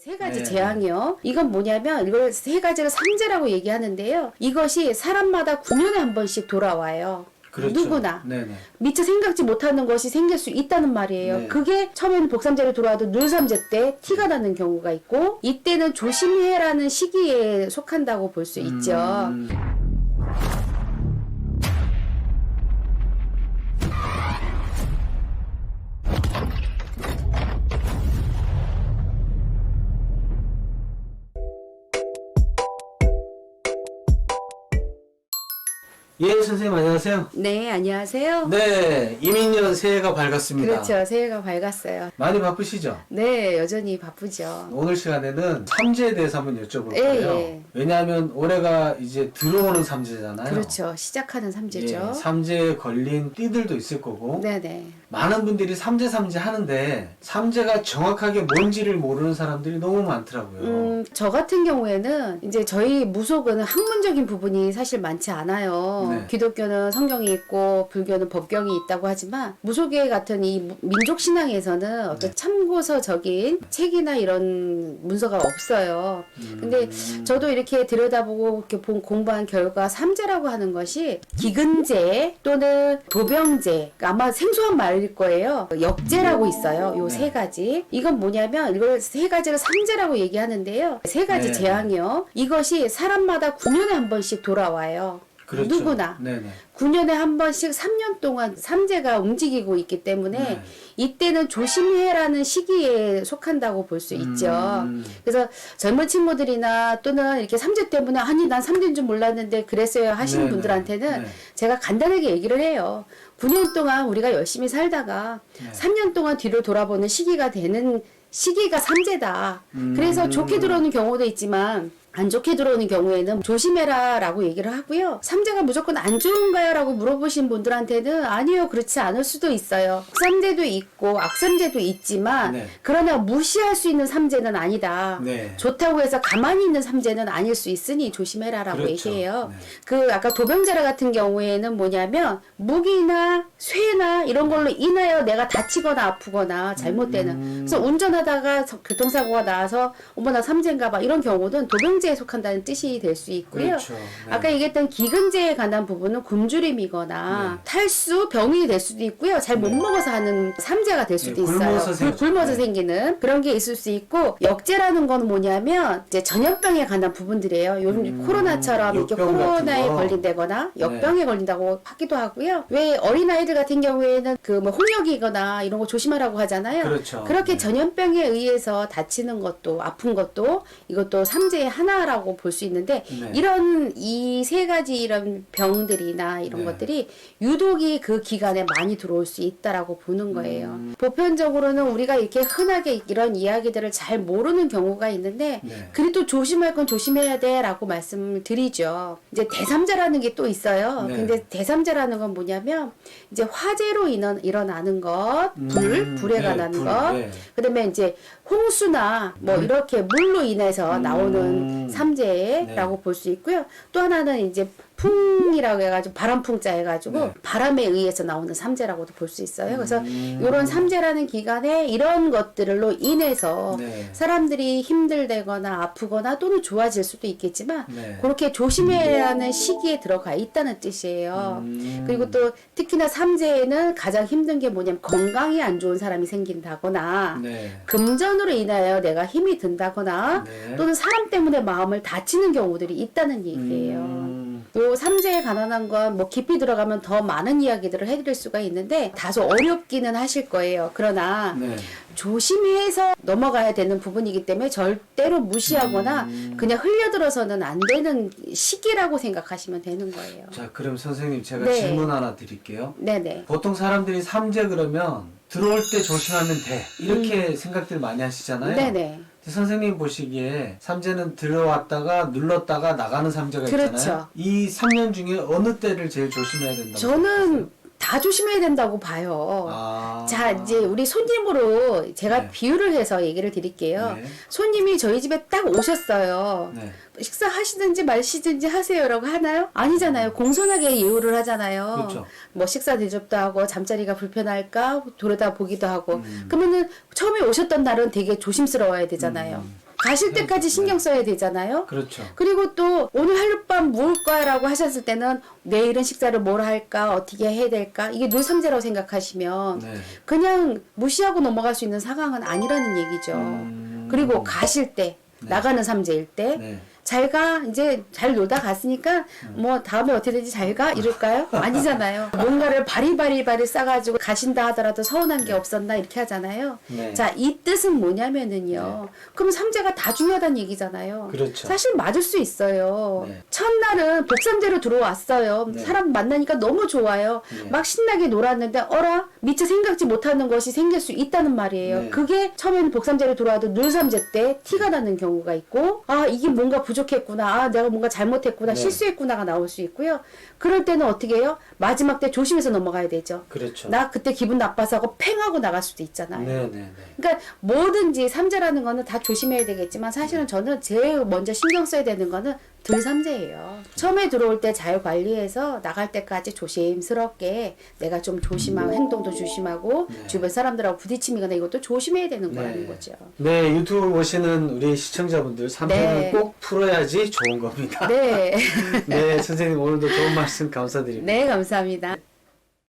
세 가지 네. 재앙이요. 이건 뭐냐면 이걸 세 가지를 삼재라고 얘기하는데요. 이것이 사람마다 9년에 한 번씩 돌아와요. 그렇죠. 누구나 네네. 미처 생각지 못하는 것이 생길 수 있다는 말이에요. 네. 그게 처음에는 복삼재로 돌아와도 늘삼재 때 티가 나는 경우가 있고, 이때는 조심해라는 시기에 속한다고 볼 수 있죠. 예, 선생님 안녕하세요. 네, 안녕하세요. 네, 이민년 새해가 밝았습니다. 그렇죠. 새해가 밝았어요. 많이 바쁘시죠? 네, 여전히 바쁘죠. 오늘 시간에는 삼재에 대해서 한번 여쭤볼 예, 거예요. 예. 왜냐하면 올해가 이제 들어오는 삼재잖아요. 그렇죠. 시작하는 삼재죠. 예, 삼재에 걸린 띠들도 있을 거고. 네네. 많은 분들이 삼재 하는데 삼재가 정확하게 뭔지를 모르는 사람들이 너무 많더라고요. 저 같은 경우에는 이제 저희 무속은 학문적인 부분이 사실 많지 않아요. 네. 기독교는 성경이 있고 불교는 법경이 있다고 하지만 무속계 같은 이 민족 신앙에서는 어떤 네. 참고서적인 책이나 이런 문서가 없어요. 근데 저도 이렇게 들여다보고 이렇게 공부한 결과 삼재라고 하는 것이 기근재 또는 도병재, 아마 생소한 말일 거예요. 역재라고 있어요. 요 네. 세 가지. 이건 뭐냐면 이걸 세 가지를 삼재라고 얘기하는데요. 세 가지 네. 재앙이요. 이것이 사람마다 9년에 한 번씩 돌아와요. 그렇죠. 누구나. 네네. 9년에 한 번씩 3년 동안 삼재가 움직이고 있기 때문에 네. 이때는 조심해라는 시기에 속한다고 볼 수 있죠. 그래서 젊은 친구들이나 또는 이렇게 삼재 때문에 아니 난 삼재인 줄 몰랐는데 그랬어요 하시는 네네. 분들한테는 네. 제가 간단하게 얘기를 해요. 9년 동안 우리가 열심히 살다가 네. 3년 동안 뒤를 돌아보는 시기가 되는 시기가 삼재다. 그래서 좋게 들어오는 경우도 있지만 안 좋게 들어오는 경우에는 조심해라 라고 얘기를 하고요. 삼재가 무조건 안 좋은가요? 라고 물어보신 분들한테는 아니요, 그렇지 않을 수도 있어요. 삼재도 있고 악삼재도 있지만 네. 그러나 무시할 수 있는 삼재는 아니다. 네. 좋다고 해서 가만히 있는 삼재는 아닐 수 있으니 조심해라 라고 그렇죠. 얘기해요. 네. 그 아까 도병자라 같은 경우에는 뭐냐면 무기나 쇠나 이런 걸로 인하여 내가 다치거나 아프거나 잘못되는 그래서 운전하다가 교통사고가 나서 어머 나 삼재인가 봐 이런 경우는 도병자에 속한다는 뜻이 될 수 있고요. 그렇죠. 네. 아까 얘기했던 기근제에 관한 부분은 굶주림이거나 탈수, 병이 될 수도 있고요. 잘 못 네. 먹어서 하는 삼재가 될 수도 네, 있어요. 굶어서 굶어서 네. 생기는 그런 게 있을 수 있고 역제라는 건 뭐냐면 이제 전염병에 관한 부분들이에요. 요즘 코로나처럼 이렇게 역병 같은 코로나에 거. 걸린다거나 역병에 걸린다고 하기도 하고요. 왜 어린아이들 같은 경우에는 그 뭐 홍역이거나 이런 거 조심하라고 하잖아요. 그렇죠. 그렇게 네. 전염병에 의해서 다치는 것도 아픈 것도 이것도 삼재의 하나라고 볼 수 있는데 네. 이런 이 세 가지 이런 병들이나 이런 네. 것들이 유독이 그 기간에 많이 들어올 수 있다라고 보는 거예요. 보편적으로는 우리가 이렇게 흔하게 이런 이야기들을 잘 모르는 경우가 있는데 네. 그래도 조심할 건 조심해야 돼라고 말씀을 드리죠. 이제 대삼재라는 게 또 있어요. 네. 근데 대삼재라는 건 뭐냐면 이제 화재로 일어나는 것, 불에 네, 관한 불, 것, 네. 그다음에 이제 홍수나 뭐 이렇게 물로 인해서 나오는 삼재라고 볼 수 있고요. 또 하나는 이제 풍이라고 해가지고 바람풍자 해가지고 네. 바람에 의해서 나오는 삼재라고도 볼 수 있어요. 그래서 이런 삼재라는 기간에 이런 것들로 인해서 네. 사람들이 힘들다거나 아프거나 또는 좋아질 수도 있겠지만 네. 그렇게 조심해야 하는 시기에 들어가 있다는 뜻이에요. 그리고 또 특히나 삼재에는 가장 힘든 게 뭐냐면 건강이 안 좋은 사람이 생긴다거나 네. 금전으로 인하여 내가 힘이 든다거나 네. 또는 사람 때문에 마음을 다치는 경우들이 있다는 얘기예요. 요 삼재에 관한 건 뭐 깊이 들어가면 더 많은 이야기들을 해드릴 수가 있는데 다소 어렵기는 하실 거예요. 그러나 네. 조심해서 넘어가야 되는 부분이기 때문에 절대로 무시하거나 그냥 흘려들어서는 안 되는 시기라고 생각하시면 되는 거예요. 자, 그럼 선생님 제가 네. 질문 하나 드릴게요. 네네. 보통 사람들이 삼재 그러면 들어올 때 조심하면 돼 이렇게 생각들 많이 하시잖아요. 네네. 선생님 보시기에 삼재는 들어왔다가 눌렀다가 나가는 삼재가 그렇죠. 있잖아요. 이 3년 중에 어느 때를 제일 조심해야 된다고 저는 다 조심해야 된다고 봐요. 아. 자, 이제 우리 손님으로 제가 네. 비유를 해서 얘기를 드릴게요. 네. 손님이 저희 집에 딱 오셨어요. 네. 식사하시든지 마시든지 하세요라고 하나요? 아니잖아요. 공손하게 예우를 하잖아요. 그렇죠. 뭐 식사 대접도 하고 잠자리가 불편할까 돌아다 보기도 하고 그러면은 처음에 오셨던 날은 되게 조심스러워야 되잖아요. 가실 때까지 신경 써야 되잖아요. 그렇죠. 그리고 또 오늘 하룻밤 묵을 거야라고 하셨을 때는 내일은 식사를 뭘 할까 어떻게 해야 될까 이게 놀삼재라고 생각하시면 네. 그냥 무시하고 넘어갈 수 있는 상황은 아니라는 얘기죠. 그리고 가실 때 네. 나가는 삼재일 때 네. 잘 가, 이제 잘 놀다 갔으니까, 뭐, 다음에 어떻게 되지 잘 가? 이럴까요? 아니잖아요. 뭔가를 바리바리 싸가지고 가신다 하더라도 서운한 게 없었나? 이렇게 하잖아요. 네. 자, 이 뜻은 뭐냐면은요. 그럼 삼재가 다 중요하다는 얘기잖아요. 그렇죠. 사실 맞을 수 있어요. 네. 첫날은 복삼재로 들어왔어요. 네. 사람 만나니까 너무 좋아요. 네. 막 신나게 놀았는데, 어라? 미처 생각지 못하는 것이 생길 수 있다는 말이에요. 네. 그게 처음에는 복삼재로 들어와도 늘삼재 때 티가 나는 경우가 있고, 아, 이게 뭔가 부족했구나. 아, 내가 뭔가 잘못했구나. 네. 실수했구나가 나올 수 있고요. 그럴 때는 어떻게 해요? 마지막 때 조심해서 넘어가야 되죠. 그렇죠. 나 그때 기분 나빠서 하고 팽하고 나갈 수도 있잖아요. 네네네. 그러니까 뭐든지 삼재라는 거는 다 조심해야 되겠지만 사실은 저는 제일 먼저 신경 써야 되는 거는 들삼재예요. 처음에 들어올 때 잘 관리해서 나갈 때까지 조심스럽게 내가 좀 조심하고 행동도 조심하고 네. 주변 사람들하고 부딪힘이거나 이것도 조심해야 되는 거라는 거죠. 네, 유튜브 보시는 우리 시청자분들 삼재는 네. 꼭 풀어야지 좋은 겁니다. 네. 네, 선생님 오늘도 좋은 말씀 감사드립니다. 네, 감사합니다.